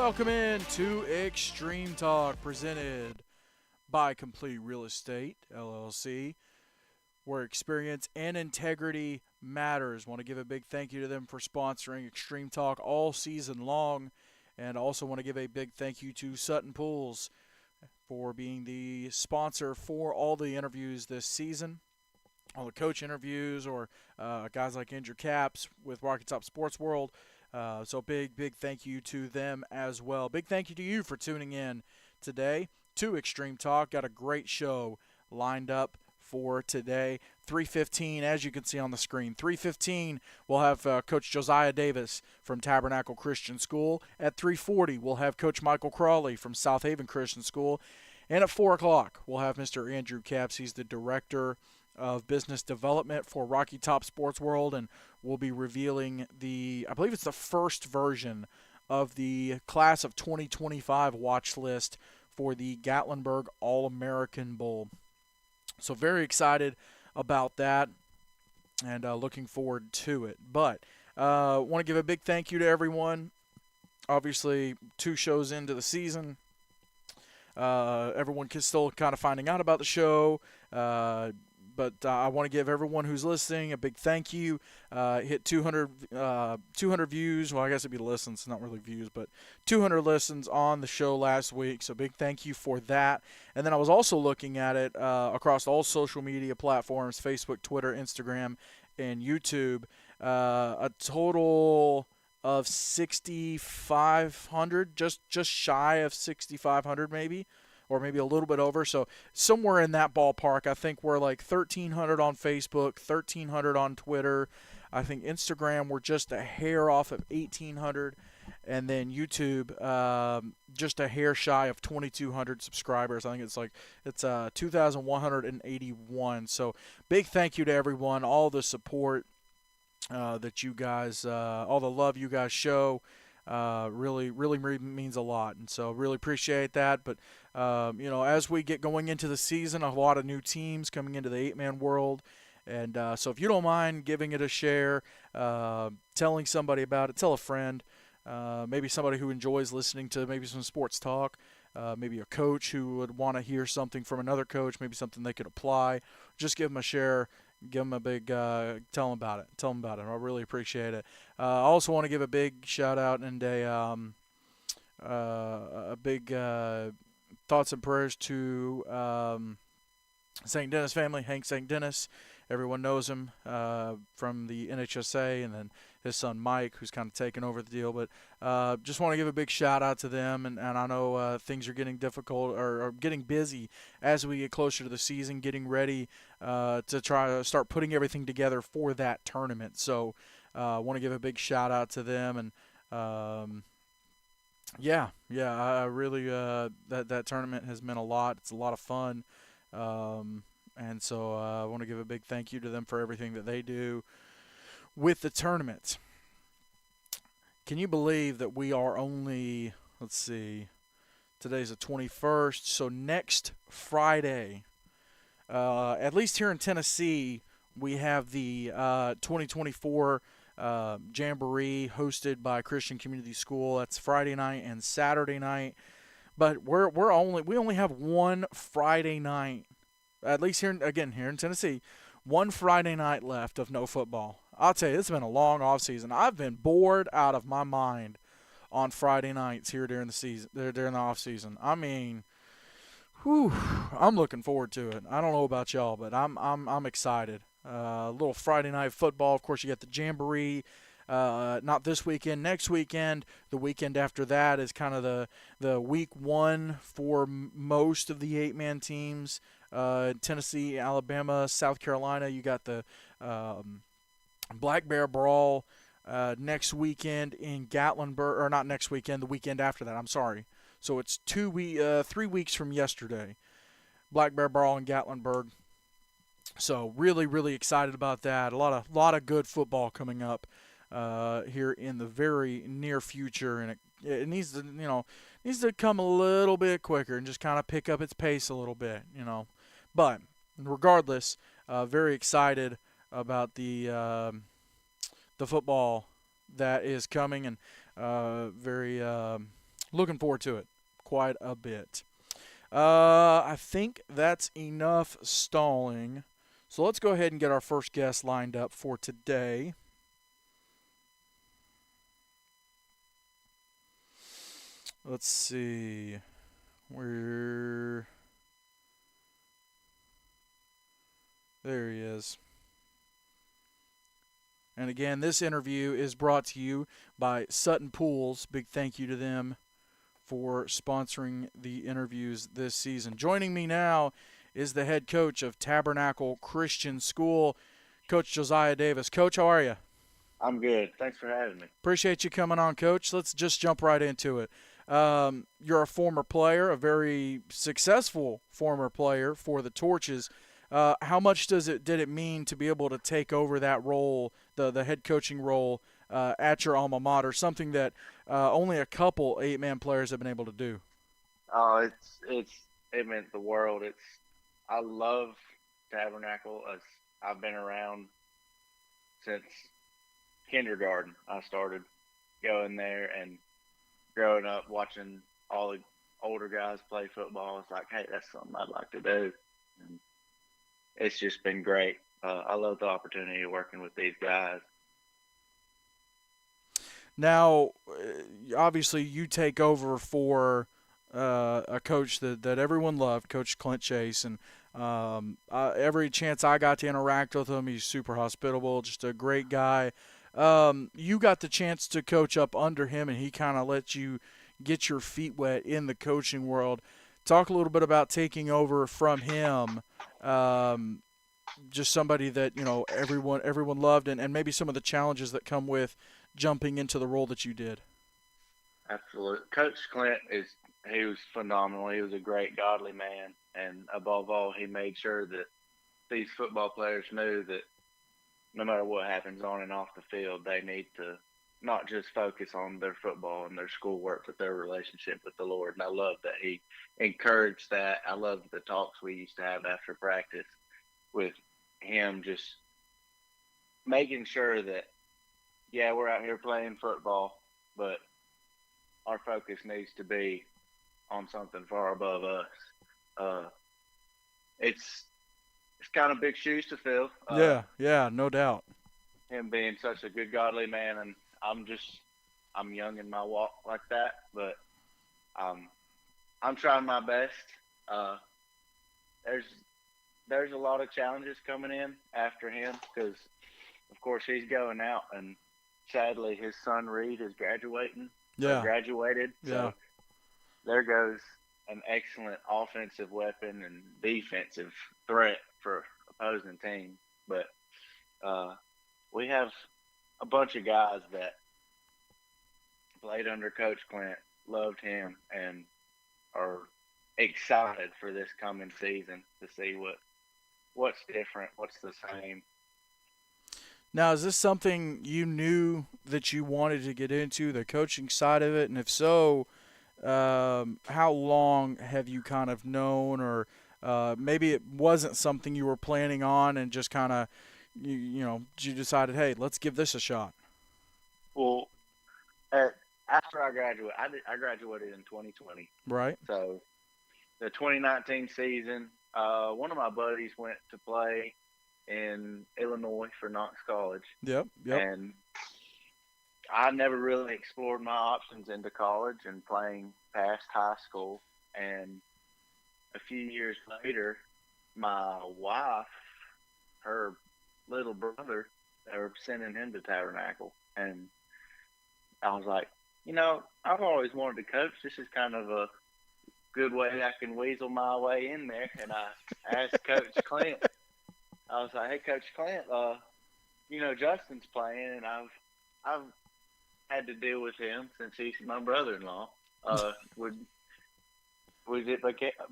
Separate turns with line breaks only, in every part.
Welcome in to Extreme Talk, presented by Complete Real Estate LLC, where experience and integrity matters. Want to give a big thank you to them for sponsoring Extreme Talk all season long, and also want to give a big thank you to Sutton Pools for being the sponsor for all the interviews this season. All the coach interviews or guys like Andrew Caps with Rocky Top Sports World. So big thank you to them as well. Big thank you to you for tuning in today to Extreme Talk. Got a great show lined up for today. 3:15, as you can see on the screen. 3:15, we'll have Coach Josiah Davis from Tabernacle Christian School. At 3:40, we'll have Coach Michael Crawley from South Haven Christian School. And at 4 o'clock, we'll have Mr. Andrew Caps. He's the Director of Business Development for Rocky Top Sports World, and we'll be revealing I believe it's the first version of the class of 2025 watch list for the Gatlinburg All-American Bowl. So very excited about that and looking forward to it. But want to give a big thank you to everyone. Obviously, 2 shows into the season. Everyone is still kind of finding out about the show. But I want to give everyone who's listening a big thank you. Hit 200 views. Well, I guess it'd be listens, not really views, but 200 listens on the show last week. So big thank you for that. And then I was also looking at it across all social media platforms, Facebook, Twitter, Instagram, and YouTube. A total of 6,500, just shy of 6,500 maybe, or maybe a little bit over. So somewhere in that ballpark. I think we're like 1,300 on Facebook, 1,300 on Twitter. I think Instagram we're just a hair off of 1,800. And then YouTube, just a hair shy of 2,200 subscribers. I think it's 2,181. So big thank you to everyone, all the support that you guys, all the love you guys show. Really means a lot, and so really appreciate that. But as we get going into the season, a lot of new teams coming into the 8-man world, and so if you don't mind giving it a share, telling somebody about it, tell a friend, maybe somebody who enjoys listening to maybe some sports talk, maybe a coach who would want to hear something from another coach, maybe something they could apply. Just give them a share. Give them a big, tell them about it. Tell them about it. I really appreciate it. I also want to give a big shout out and a big thoughts and prayers to St. Dennis family, Hank St. Dennis. Everyone knows him from the NHSA, and then his son Mike, who's kind of taken over the deal. But just want to give a big shout out to them. And I know things are getting difficult or getting busy as we get closer to the season, getting ready to try to start putting everything together for that tournament. So I want to give a big shout out to them. And I really that tournament has meant a lot. It's a lot of fun. And so I want to give a big thank you to them for everything that they do with the tournament. Can you believe that we are only, let's see, today's the 21st, so next Friday, at least here in Tennessee, we have the 2024 Jamboree hosted by Christian Community School. That's Friday night and Saturday night. But we only have one Friday night, at least here in Tennessee, one Friday night left of no football. I'll tell you, it's been a long off season. I've been bored out of my mind on Friday nights here during the off season. I mean, I'm looking forward to it. I don't know about y'all, but I'm excited. A little Friday night football. Of course, you got the Jamboree. Not this weekend, next weekend. The weekend after that is kind of the week one for most of the 8-man teams. Tennessee, Alabama, South Carolina. You got the Black Bear Brawl next weekend in Gatlinburg, or not next weekend, the weekend after that. I'm sorry. So it's 3 weeks from yesterday. Black Bear Brawl in Gatlinburg. So really excited about that. A lot of good football coming up here in the very near future, and it needs to come a little bit quicker and just kind of pick up its pace a little bit, But regardless, very excited about the football that is coming, and very Looking forward to it quite a bit. I think that's enough stalling. So let's go ahead and get our first guest lined up for today. Let's see. Where. There he is. And again, this interview is brought to you by Sutton Pools. Big thank you to them for sponsoring the interviews this season. Joining me now is the head coach of Tabernacle Christian School, Coach Josiah Davis. Coach, how are you?
I'm good. Thanks for having me.
Appreciate you coming on, Coach. Let's just jump right into it. You're a former player, a very successful former player for the Torches. How much did it mean to be able to take over that role, the head coaching role at your alma mater, something that only a couple 8-man players have been able to do?
Oh, it meant the world. I love Tabernacle. I've been around since kindergarten. I started going there and growing up watching all the older guys play football. It's like, hey, that's something I'd like to do. And it's just been great. I love the opportunity of working with these guys.
Now, obviously, you take over for a coach that everyone loved, Coach Clint Chase, and every chance I got to interact with him, he's super hospitable, just a great guy. You got the chance to coach up under him, and he kind of let you get your feet wet in the coaching world. Talk a little bit about taking over from him. Just somebody that everyone loved, and maybe some of the challenges that come with jumping into the role that you did.
Absolutely. Coach Clint he was phenomenal. He was a great godly man, and above all, he made sure that these football players knew that no matter what happens on and off the field, they need to not just focus on their football and their schoolwork, but their relationship with the Lord. And I love that he encouraged that. I love the talks we used to have after practice with him, just making sure that, yeah, we're out here playing football, but our focus needs to be on something far above us. It's kind of big shoes to fill.
Yeah, no doubt.
Him being such a good, godly man, and I'm young in my walk like that, but I'm trying my best. There's a lot of challenges coming in after him because, of course, he's going out, and sadly, his son Reed is graduated.
Yeah.
So there goes an excellent offensive weapon and defensive threat for opposing teams. But we have a bunch of guys that played under Coach Clint, loved him, and are excited for this coming season to see what's different, what's the same.
Now, is this something you knew that you wanted to get into, the coaching side of it? And if so, how long have you kind of known, or maybe it wasn't something you were planning on and just kind of, you decided, hey, let's give this a shot?
Well, after I graduated, I graduated in 2020.
Right.
So the 2019 season, one of my buddies went to play in Illinois for Knox College.
Yep.
And I never really explored my options into college and playing past high school. And a few years later, my wife, her little brother, they were sending him to Tabernacle. And I was like, I've always wanted to coach. This is kind of a good way I can weasel my way in there. And I asked Coach Clint, I was like, hey, Coach Clint, Justin's playing, and I've had to deal with him since he's my brother-in-law. Would it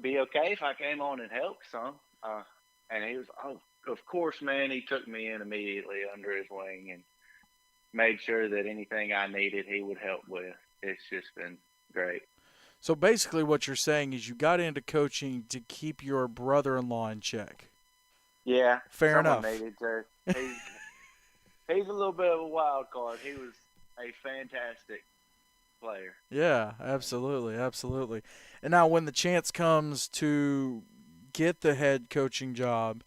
be okay if I came on and helped some? And he was, oh, of course, man. He took me in immediately under his wing and made sure that anything I needed he would help with. It's just been great.
So basically what you're saying is you got into coaching to keep your brother-in-law in check.
Yeah.
Fair enough.
Needed to. He's a little bit of a wild card. He was a fantastic player.
Yeah, absolutely, absolutely. And now, when the chance comes to get the head coaching job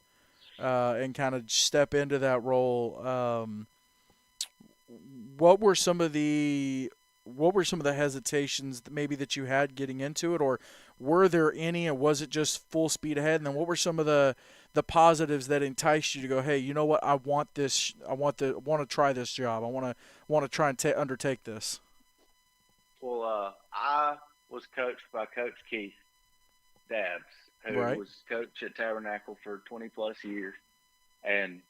and kind of step into that role, what were some of the hesitations that maybe that you had getting into it, or were there any, or was it just full speed ahead? And then, what were some of the positives that enticed you to go, hey, you know what, I want this, I want to try this job, I want to try and undertake this.
Well, I was coached by Coach Keith Dabbs, who
Right.
was coach at Tabernacle for 20 plus years. And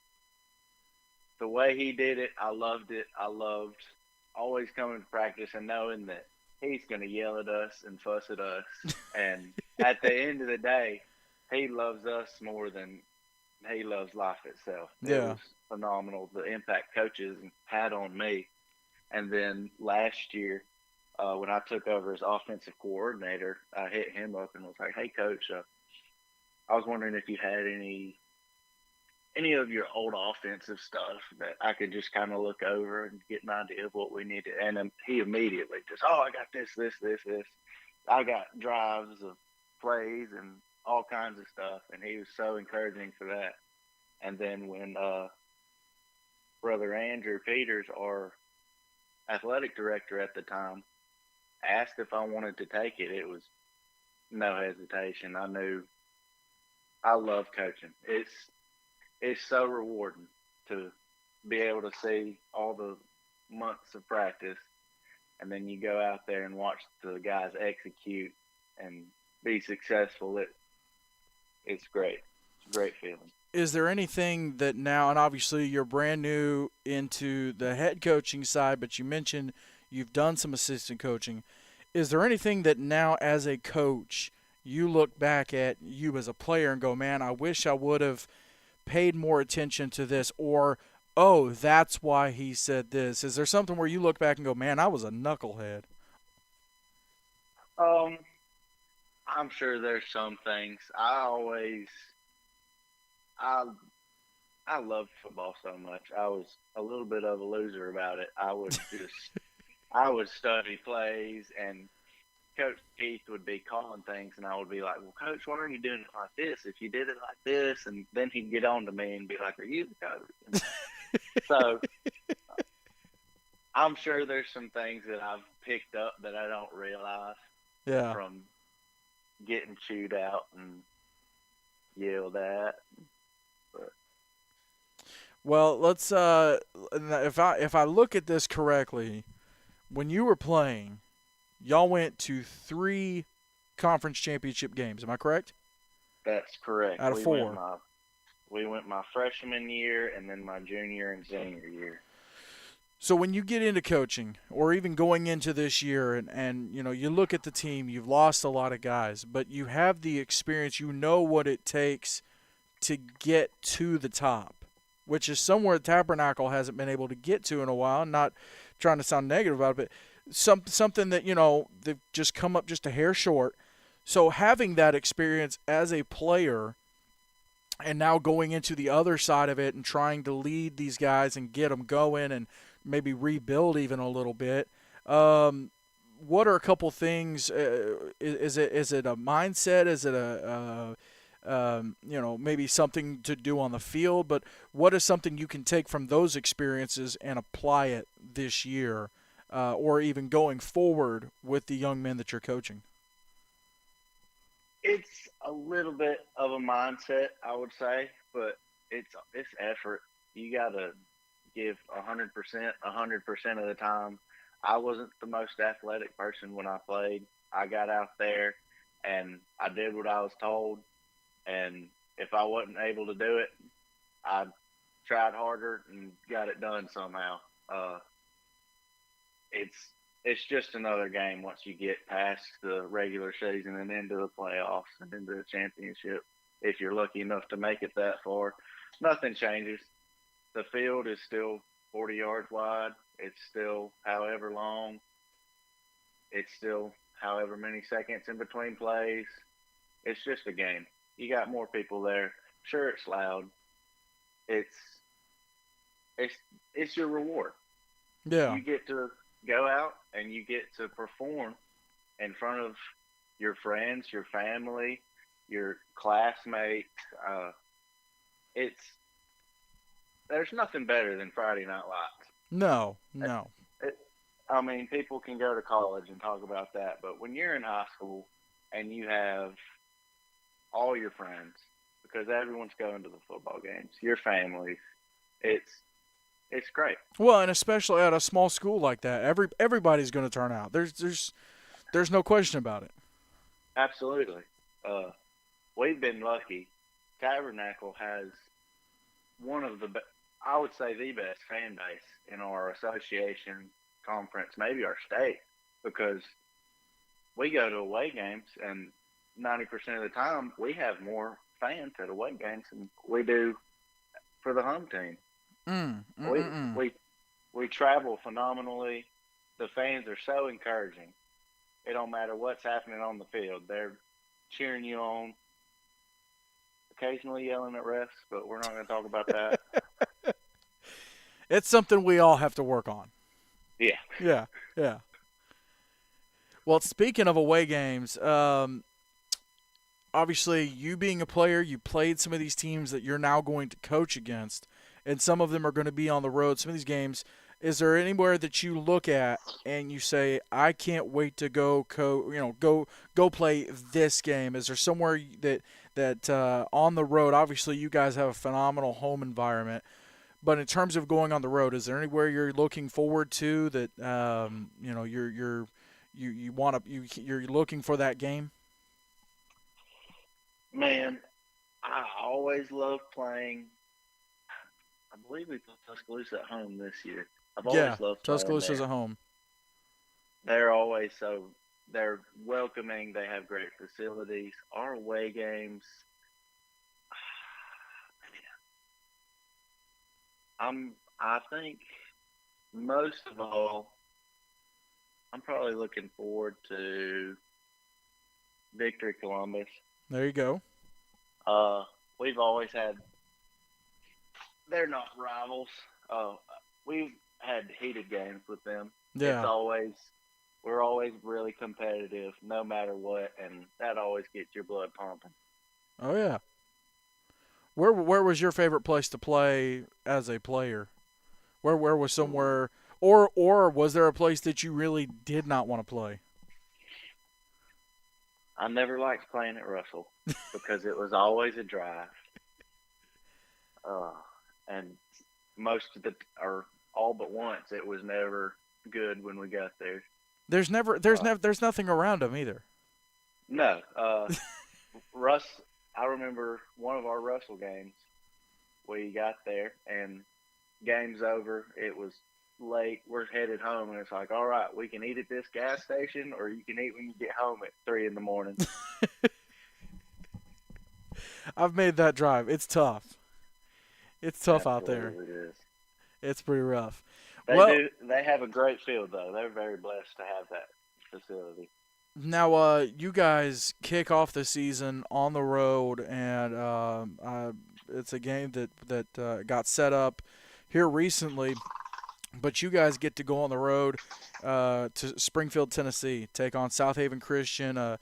the way he did it, I loved it. I loved always coming to practice and knowing that he's going to yell at us and fuss at us. And at the end of the day, he loves us more than he loves life itself. It
Yeah.
was phenomenal, the impact coaches had on me. And then last year, when I took over as offensive coordinator, I hit him up and was like, "Hey, coach, I was wondering if you had any of your old offensive stuff that I could just kind of look over and get an idea of what we needed." And he immediately just, "Oh, I got this, this, this, this. I got drives of plays and all kinds of stuff." And he was so encouraging for that. And then when Brother Andrew Peters, our athletic director at the time, asked if I wanted to take it, it was no hesitation. I knew I love coaching. It's so rewarding to be able to see all the months of practice, and then you go out there and watch the guys execute and be successful. It's great. It's a great feeling.
Is there anything that now, and obviously you're brand new into the head coaching side, but you mentioned you've done some assistant coaching. Is there anything that now, as a coach, you look back at you as a player and go, man, I wish I would have paid more attention to this, or, oh, that's why he said this? Is there something where you look back and go, man, I was a knucklehead?
Um, I'm sure there's some things. I I love football so much. I was a little bit of a loser about it. I would study plays, and Coach Keith would be calling things, and I would be like, "Well, Coach, why are you doing it like this? If you did it like this," and then he'd get on to me and be like, "Are you the coach?" And so I'm sure there's some things that I've picked up that I don't realize
Yeah.
from getting chewed out and yelled at. But
Well, let's if I look at this correctly, when you were playing, y'all went to 3 conference championship games. Am I correct?
that's correct.
Out of 4.
We went my freshman year and then my junior and senior year.
So when you get into coaching, or even going into this year, and you know, you look at the team, you've lost a lot of guys, but you have the experience, you know what it takes to get to the top, which is somewhere Tabernacle hasn't been able to get to in a while. Not trying to sound negative about it, but something that, you know, they've just come up just a hair short. So having that experience as a player, and now going into the other side of it and trying to lead these guys and get them going and maybe rebuild even a little bit. What are a couple things? Is it a mindset? Is it you know, maybe something to do on the field? But what is something you can take from those experiences and apply it this year, or even going forward with the young men that you're coaching?
It's a little bit of a mindset, I would say, but it's effort. You gotta give 100%, 100% of the time. I wasn't the most athletic person when I played. I got out there and I did what I was told. And if I wasn't able to do it, I tried harder and got it done somehow. It's it's just another game once you get past the regular season and into the playoffs and into the championship. If you're lucky enough to make it that far, nothing changes. The field is still 40 yards wide. It's still however long. It's still however many seconds in between plays. It's just a game. You got more people there. Sure, it's loud. It's it's it's your reward.
Yeah.
You get to go out and you get to perform in front of your friends, your family, your classmates. It's there's nothing better than Friday Night Lights.
No, no.
It, I mean, people can go to college and talk about that, but when you're in high school and you have all your friends, because everyone's going to the football games, your families, it's it's great.
Well, and especially at a small school like that, everybody's going to turn out. There's no question about it.
Absolutely. Uh, we've been lucky. Tabernacle has one of the, I would say, the best fan base in our association conference, maybe our state, because we go to away games and 90% of the time we have more fans at away games than we do for the home team.
Mm, mm,
We
mm, mm.
we we travel phenomenally. The fans are so encouraging. It don't matter what's happening on the field; they're cheering you on, occasionally yelling at refs, but we're not going to talk about that.
It's something we all have to work on.
Yeah.
Yeah, yeah. Well, speaking of away games, obviously you being a player, you played some of these teams that you're now going to coach against, and some of them are going to be on the road. Some of these games, is there anywhere that you look at and you say, I can't wait to go play this game? Is there somewhere that on the road? Obviously, you guys have a phenomenal home environment, but in terms of going on the road, is there anywhere you're looking forward to that you want to you're looking for that game?
Man, I always love playing. I believe we put Tuscaloosa at home this year. I've
Yeah,
always loved playing
Tuscaloosa's
there.
at home.
They're always so they're welcoming. They have great facilities. Our away games, I think most of all, I'm probably looking forward to Victory Columbus.
There you go.
Uh, we've always had. They're not rivals. We've had heated games with them. It's
Yeah.
always we're always really competitive, no matter what, and that always gets your blood pumping.
Oh yeah. Where was your favorite place to play as a player? Where was
Ooh.
somewhere, or was there a place that you really did not want to play?
I never liked playing at Russell because it was always a drive. Uh, and most of the, or all but once, it was never good when we got there. Uh,
There's nothing around them either.
no, Russ, I remember one of our Russell games. We got there and game's over. It was late. We're headed home, and it's like, all right, we can eat at this gas station, or you can eat when you get home at 3 in the morning.
I've made that drive. It's tough. It's tough out there.
Absolutely, it is.
It's pretty rough.
They
Well,
do. They have a great field, though. They're very blessed to have that facility.
now, you guys kick off the season on the road, and it's a game that got set up here recently. But you guys get to go on the road to Springfield, Tennessee, take on South Haven Christian, a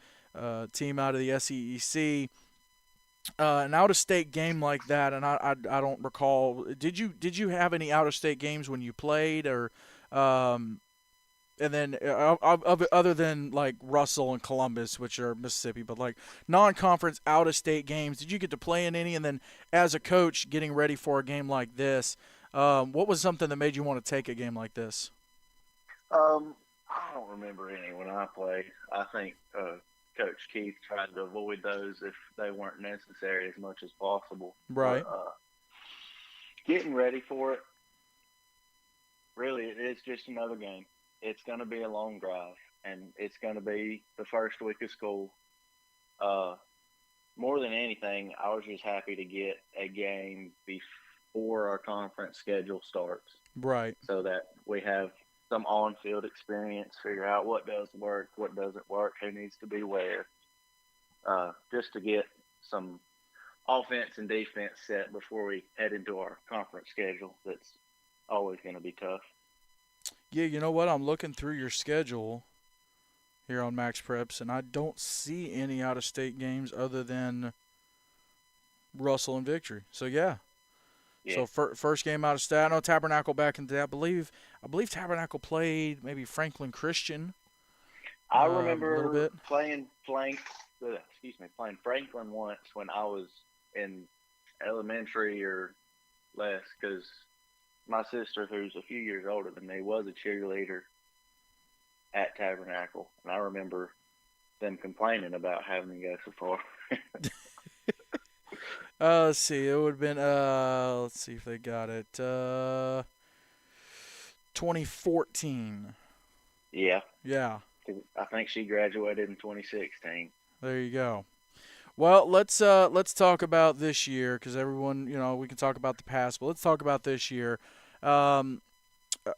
team out of the SEC. An out-of-state game like that, and I don't recall. Did you have any out-of-state games when you played, or um, and then other than like Russell and Columbus, which are Mississippi, but like non-conference out-of-state games, did you get to play in any? And then as a coach, getting ready for a game like this, what was something that made you want to take a game like this?
I don't remember any when I played. I think Coach Keith tried to avoid those if they weren't necessary as much as possible. But
Right.
getting ready for it, really, it is just another game. It's going to be a long drive, and it's going to be the first week of school. Uh, More than anything, I was just happy to get a game before our conference schedule starts
Right.
so that we have some on field experience, figure out what does work, what doesn't work, who needs to be where, just to get some offense and defense set before we head into our conference schedule. That's always going to be tough.
Yeah, you know what? I'm looking through your schedule here on Max Preps, and I don't see any out of state games other than Russell and Victory. So yeah.
Yeah,
So first game out of state. I know Tabernacle back in the day. I believe Tabernacle played maybe Franklin Christian
I
a little
remember
bit.
playing Franklin once when I was in elementary or less, because my sister, who's a few years older than me, was a cheerleader at Tabernacle, and I remember them complaining about having to go so far.
Let's see. It would have been let's see if they got it. 2014.
Yeah,
Yeah.
'cause I think she graduated in 2016.
There you go. Well, let's talk about this year because everyone, we can talk about the past, but let's talk about this year. Um,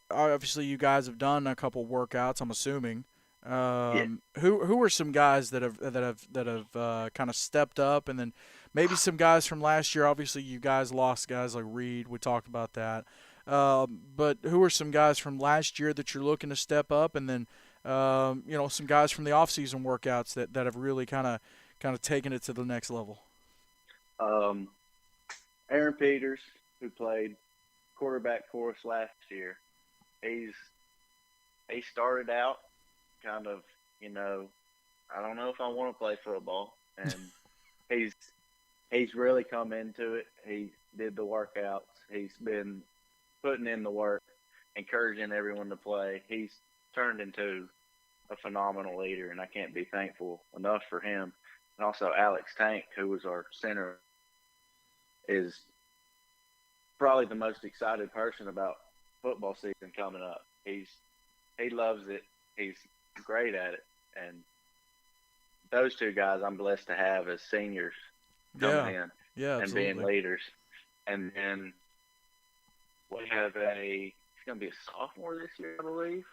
Obviously, you guys have done a couple workouts. I'm assuming.
Yeah.
Who are some guys that have kind of stepped up, and then maybe some guys from last year. Obviously, you guys lost guys like Reed. We talked about that. But who are some guys from last year that you're looking to step up, and then some guys from the off-season workouts that have really kind of taken it to the next level.
Um, Aaron Peters, who played quarterback for us last year, he started out kind of, I don't know if I want to play football, and he's really come into it. He did the workouts. He's been putting in the work, encouraging everyone to play. He's turned into a phenomenal leader, and I can't be thankful enough for him. And also Alex Tank, who was our center, is probably the most excited person about football season coming up. He loves it. He's great at it, and those two guys I'm blessed to have as seniors coming
Yeah,
in
yeah,
and being
absolutely.
leaders. And then we have he's going to be a sophomore this year, I believe.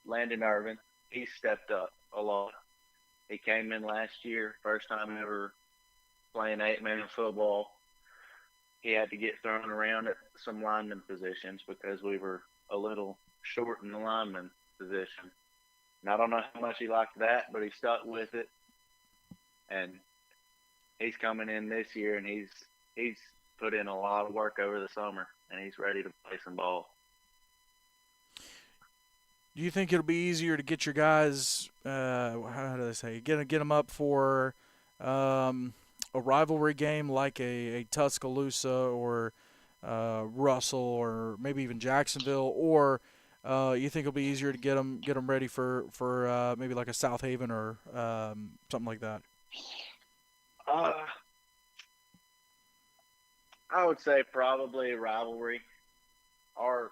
Landon Irvin, he stepped up a lot. He came in last year, first time ever playing 8-man football. He had to get thrown around at some lineman positions because we were a little short in the lineman position. And I don't know how much he liked that, but he stuck with it. And he's coming in this year, and he's put in a lot of work over the summer, and he's ready to play some ball.
Do you think it'll be easier to get your guys? How do they say? Get them up for a rivalry game like a Tuscaloosa or Russell or maybe even Jacksonville, or you think it'll be easier to get them ready for maybe like a South Haven or something like that?
Uh, I would say probably a rivalry. Our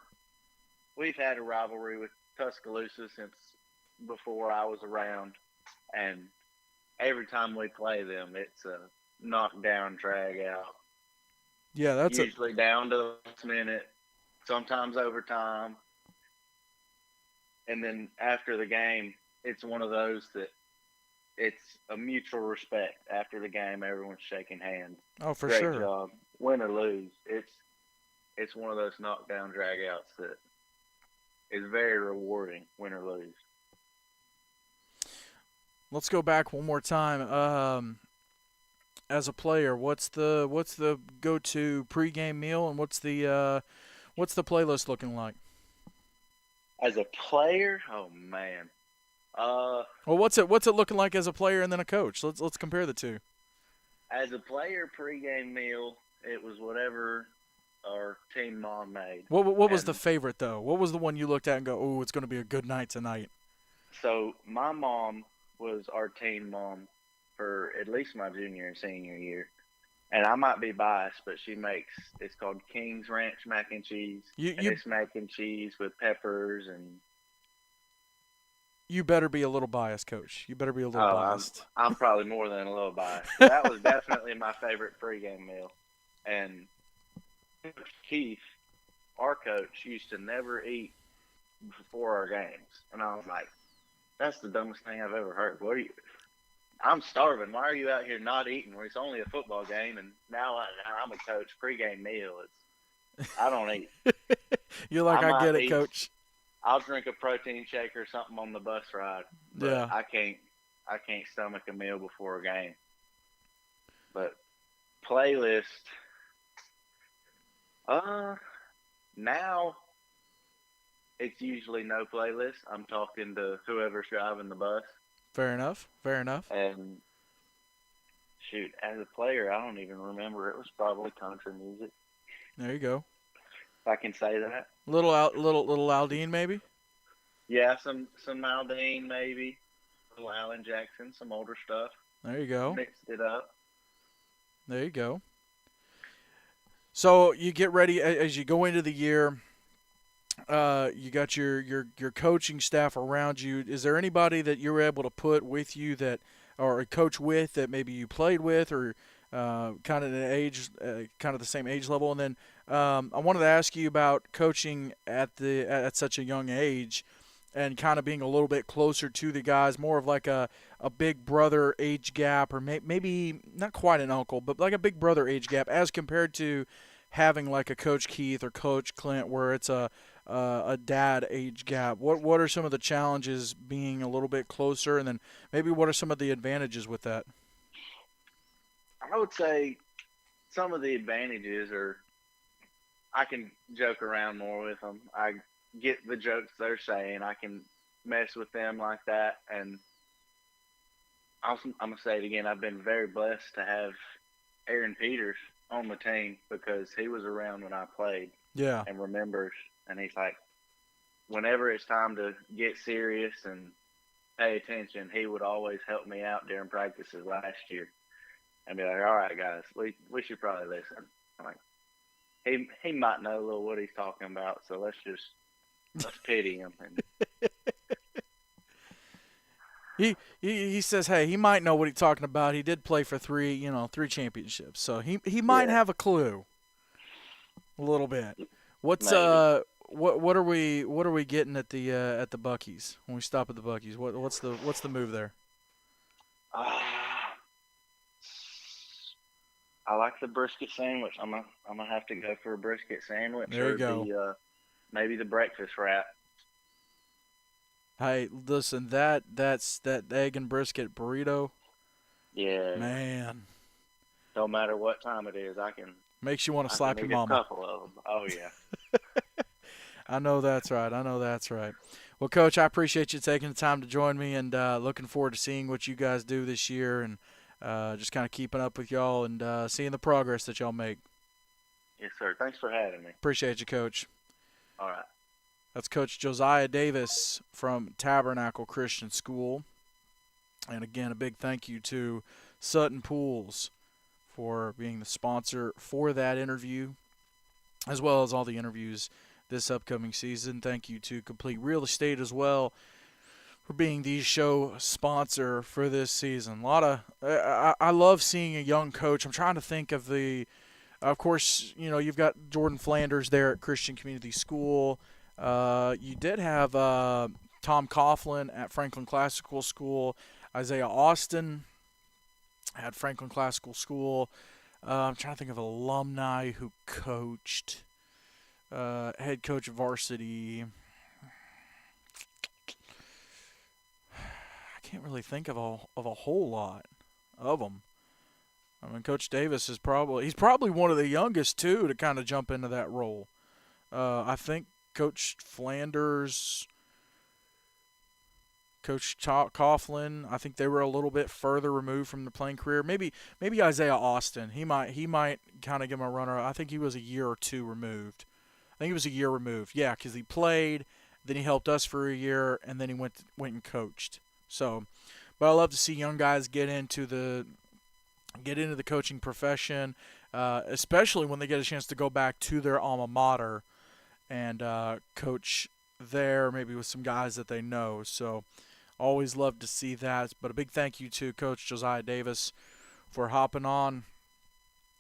We've had a rivalry with Tuscaloosa since before I was around, and every time we play them, it's a knockdown, drag out.
Yeah, that's a
Usually down to the last minute, sometimes overtime, and then after the game, it's one of those that it's a mutual respect. After the game, everyone's shaking hands.
oh for
Great
sure.
job, win or lose. It's one of those knockdown, drag outs that is very rewarding, win or lose.
Let's go back one more time. As a player, what's the go-to pregame meal, and what's the playlist looking like?
As a player, oh man, uh,
Well, what's it looking like as a player and then a coach? Let's compare the two.
as a player, pregame meal, it was whatever our team mom made,
What was the
and
favorite though? What was the one you looked at and go, "Oh, it's going to be a good night tonight"?
so my mom was our team mom for at least my junior and senior year. And I might be biased, but it's called King's Ranch mac and cheese.
You
And
you
it's mac and cheese with peppers and,
you better be a little biased, coach. You better be a little
oh, I'm,
biased.
I'm probably more than a little biased. But that was definitely my favorite pregame meal. And Coach Keith, our coach, used to never eat before our games. And I was like, that's the dumbest thing I've ever heard. I'm starving. Why are you out here not eating? Where it's only a football game, and now I'm a coach. Pregame meal. I don't eat.
You're like,
I
I
might
get it,
eat.
coach.
I'll drink a protein shake or something on the bus ride, but
Yeah,
I can't stomach a meal before a game. But playlist, uh, now it's usually no playlist. I'm talking to whoever's driving the bus,
fair enough. Fair enough.
and shoot, as a player, I don't even remember. It was probably country music.
There you go.
If I can say that.
Little Aldine maybe.
Yeah, some Aldine maybe, a little Alan Jackson, some older stuff.
There you go.
Mixed it up.
There you go. So you get ready as you go into the year. You got your coaching staff around you. Is there anybody that you were able to put with you that, or a coach with that maybe you played with, or kind of an age, kind of the same age level? And then I wanted to ask you about coaching at such a young age, and kind of being a little bit closer to the guys, more of like a big brother age gap, or maybe not quite an uncle, but like a big brother age gap, as compared to having like a Coach Keith or Coach Clint, where it's a dad age gap. What are some of the challenges being a little bit closer, and then maybe what are some of the advantages with that?
I would say some of the advantages are I can joke around more with them. I get the jokes they're saying. I can mess with them like that. And I'm going to say it again. I've been very blessed to have Aaron Peters on the team because he was around when I played
Yeah,
and remembers. And he's like, whenever it's time to get serious and pay attention, he would always help me out during practices last year and be like, all right, guys, we should probably listen. I'm like, he might know a little what he's talking about, so let's pity him. And
he says, hey, he might know what he's talking about. He did play for three championships, so he might
yeah,
have a clue a little bit. What's
maybe.
what are we getting at the Buc-ee's when we stop at the Buc-ee's? What's the move there?
Uh, I like the brisket sandwich. I'm gonna have to go for a brisket sandwich
There you
or
go.
the maybe the breakfast wrap.
Hey, listen, that's that egg and brisket burrito,
Yeah,
man,
don't matter what time it is,
makes you want to
I can
slap your
eat a
mama.
couple of them. Oh yeah.
I know that's right. I know that's right. Well, Coach, I appreciate you taking the time to join me, and looking forward to seeing what you guys do this year, and just kind of keeping up with y'all and seeing the progress that y'all make.
Yes, sir. Thanks for having me.
Appreciate you, Coach.
All right.
That's Coach Josiah Davis from Tabernacle Christian School. And again, a big thank you to Sutton Pools for being the sponsor for that interview, as well as all the interviews this upcoming season. Thank you to Complete Real Estate as well for being the show sponsor for this season. A lot of I love seeing a young coach. I'm trying to think of of course, you've got Jordan Flanders there at Christian Community School. You did have Tom Coughlin at Franklin Classical School. Isaiah Austin at Franklin Classical School. I'm trying to think of alumni who coached. Head coach of varsity. I can't really think of a whole lot of them. I mean, Coach Davis he's probably one of the youngest too to kind of jump into that role. I think Coach Flanders, Coach Coughlin, I think they were a little bit further removed from the playing career. Maybe Isaiah Austin. He might kind of give him a runner. I think he was a year or two removed. I think he was a year removed. Yeah, because he played, then he helped us for a year, and then he went and coached. So, but I love to see young guys get into the coaching profession, especially when they get a chance to go back to their alma mater and coach there, maybe with some guys that they know. So, always love to see that. But a big thank you to Coach Josiah Davis for hopping on.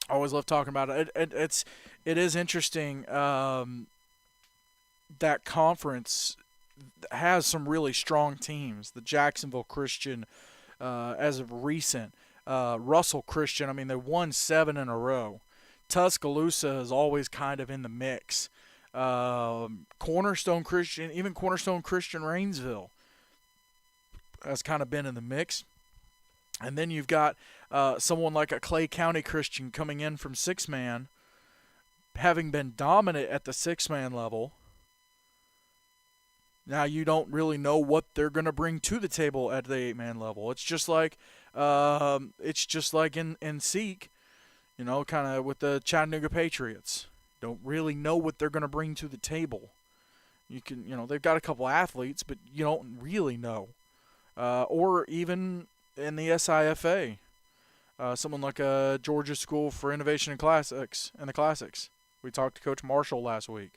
Always love talking about it. It is interesting. That conference has some really strong teams. The Jacksonville Christian, as of recent, Russell Christian. I mean, they won 7 in a row. Tuscaloosa is always kind of in the mix. Cornerstone Christian, even Cornerstone Christian Rainsville has kind of been in the mix. And then you've got someone like a Clay County Christian coming in from six-man, having been dominant at the six-man level. Now you don't really know what they're going to bring to the table at the eight-man level. It's just like in Seek, kind of with the Chattanooga Patriots. Don't really know what they're going to bring to the table. They've got a couple athletes, but you don't really know. Or even in the SIFA, someone like a Georgia School for Innovation in Classics and the Classics. We talked to Coach Marshall last week.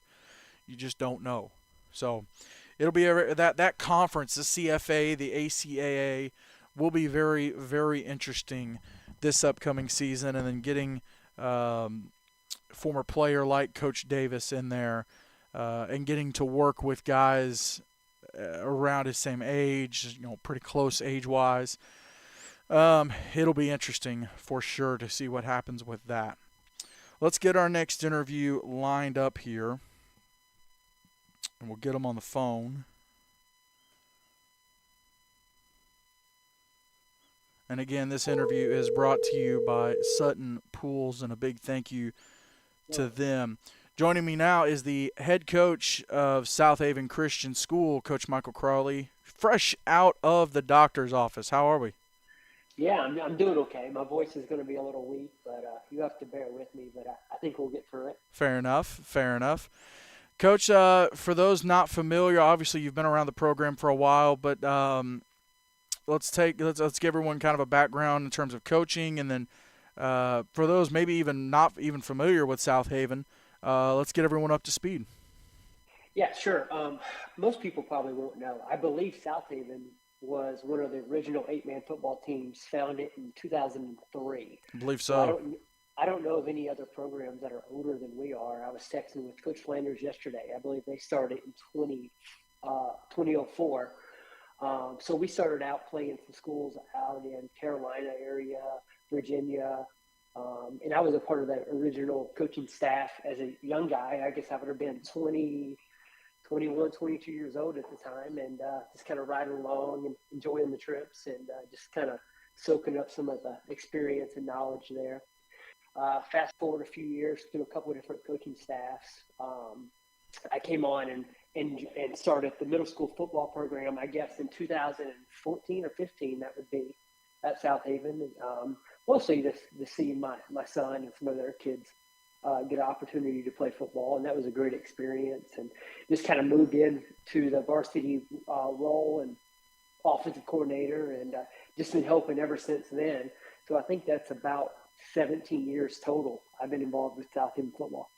You just don't know. So it'll be that conference, the CFA, the ACAA, will be very, very interesting this upcoming season. And then getting former player like Coach Davis in there and getting to work with guys around his same age, pretty close age-wise. It'll be interesting for sure to see what happens with that. Let's get our next interview lined up here, and we'll get him on the phone. And again, this interview is brought to you by Sutton Pools, and a big thank you to them. Joining me now is the head coach of South Haven Christian School, Coach Michael Crawley, fresh out of the doctor's office. How are we?
Yeah, I'm doing okay. My voice is going to be a little weak, but you have to bear with me, but I think we'll get through it.
Fair enough. Coach, for those not familiar, obviously you've been around the program for a while, but let's give everyone kind of a background in terms of coaching, and then for those maybe even not even familiar with South Haven, let's get everyone up to speed.
Yeah, sure. Most people probably won't know. I believe South Haven was one of the original eight-man football teams founded in 2003.
I believe so.
I don't know of any other programs that are older than we are. I was texting with Coach Flanders yesterday. I believe they started in 2004. So we started out playing some schools out in Carolina area, Virginia, and I was a part of that original coaching staff as a young guy. I guess I would have been 21, 22 years old at the time, and just kind of riding along and enjoying the trips and just kind of soaking up some of the experience and knowledge there. Fast forward a few years through a couple of different coaching staffs. I came on and started the middle school football program, I guess, in 2014 or 15, that would be, at South Haven. Mostly to see my son and some of their kids get an opportunity to play football, and that was a great experience. And just kind of moved into the varsity role and offensive coordinator, and just been helping ever since then. So I think that's about 17 years total I've been involved with South Haven football.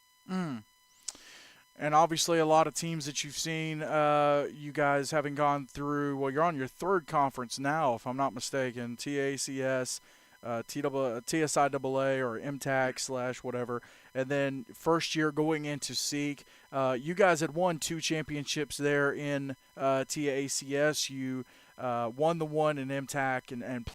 And obviously a lot of teams that you've seen, you guys having gone through, well, you're on your third conference now, if I'm not mistaken, TACS, TSIAA or MTAC / whatever, and then first year going into Seek. You guys had won 2 championships there in TACS. You won the one in MTAC and